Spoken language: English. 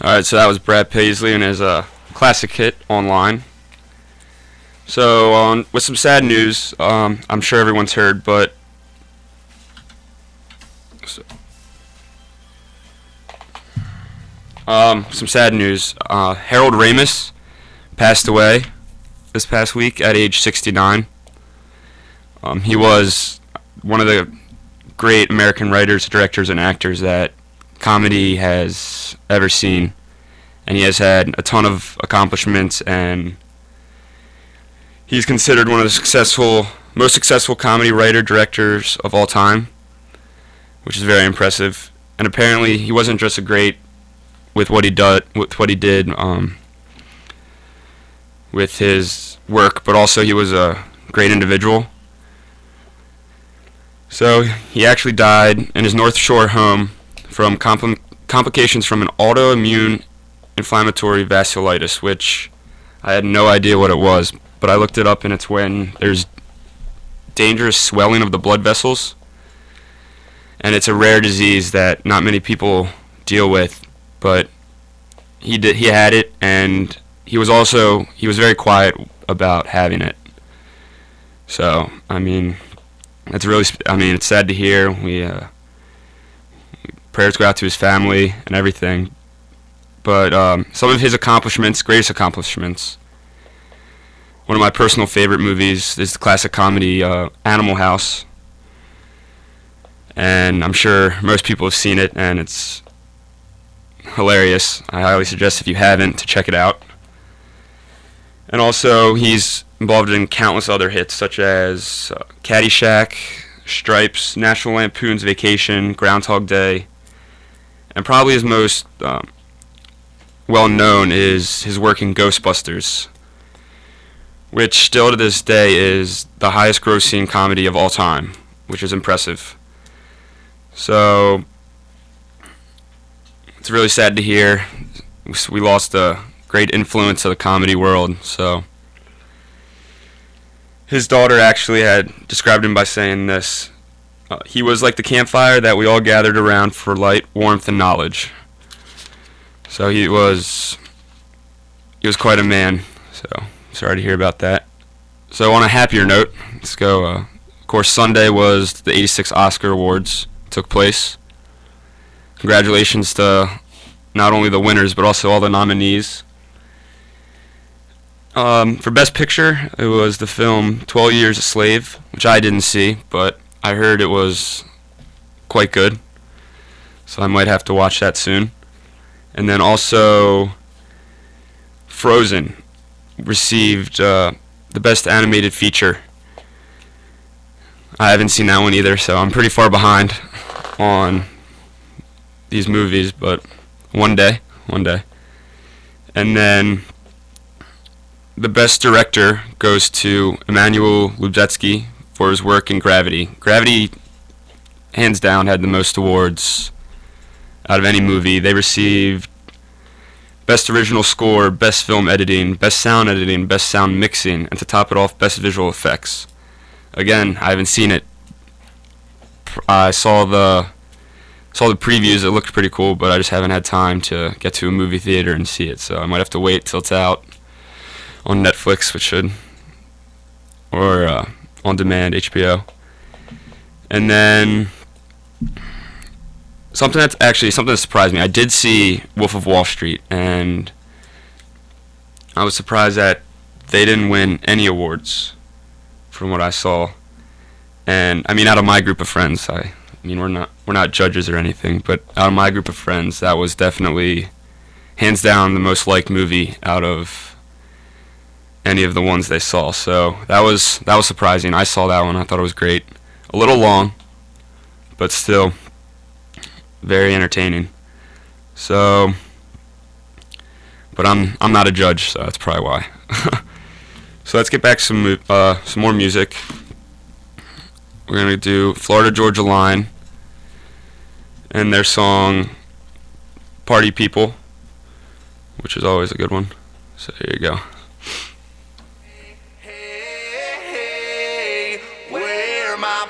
Alright, so that was Brad Paisley and his classic hit, Online. So, with some sad news, I'm sure everyone's heard, but some sad news. Harold Ramis passed away this past week at age 69. He was one of the great American writers, directors, and actors that comedy has ever seen, and he has had a ton of accomplishments, and he's considered one of the most successful comedy writer directors of all time, which is very impressive. And apparently, he wasn't just a great with what he did with his work, but also he was a great individual. So he actually died in his North Shore home from complications from an autoimmune inflammatory vasculitis, which I had no idea what it was, but I looked it up, and it's when there's dangerous swelling of the blood vessels, and it's a rare disease that not many people deal with, but he had it, and he was very quiet about having it. So, it's sad to hear. Prayers go out to his family and everything. But some of his greatest accomplishments, one of my personal favorite movies is the classic comedy Animal House. And I'm sure most people have seen it, and it's hilarious. I highly suggest, if you haven't, to check it out. And also, he's involved in countless other hits, such as Caddyshack, Stripes, National Lampoon's Vacation, Groundhog Day, and probably his most well-known is his work in Ghostbusters, which still to this day is the highest-grossing comedy of all time, which is impressive. So, it's really sad to hear. We lost a great influence of the comedy world. So, his daughter actually had described him by saying this: he was like the campfire that we all gathered around for light, warmth, and knowledge. So he was quite a man. So sorry to hear about that. So on a happier note, let's go. Of course, Sunday was the '86 Oscar Awards took place. Congratulations to not only the winners but also all the nominees. For Best Picture, it was the film 12 Years a Slave, which I didn't see, but I heard it was quite good, so I might have to watch that soon. And then also, Frozen received the Best Animated Feature. I haven't seen that one either, so I'm pretty far behind on these movies, but one day. And then the Best Director goes to Emmanuel Lubezki for his work in Gravity. Gravity, hands down, had the most awards out of any movie. They received Best Original Score, Best Film Editing, Best Sound Editing, Best Sound Mixing, and to top it off, Best Visual Effects. Again, I haven't seen it. I saw the previews. It looked pretty cool, but I just haven't had time to get to a movie theater and see it, so I might have to wait till it's out on Netflix, which should, or on demand, HBO. And then something that surprised me. I did see Wolf of Wall Street, and I was surprised that they didn't win any awards from what I saw. And out of my group of friends, we're not judges or anything, but out of my group of friends, that was definitely hands down the most liked movie out of any of the ones they saw. So that was surprising. I saw that one. I thought it was great. A little long, but still very entertaining. So, but I'm not a judge, so that's probably why. So let's get back to some more music. We're gonna do Florida Georgia Line and their song "Party People," which is always a good one. So here you go. Where my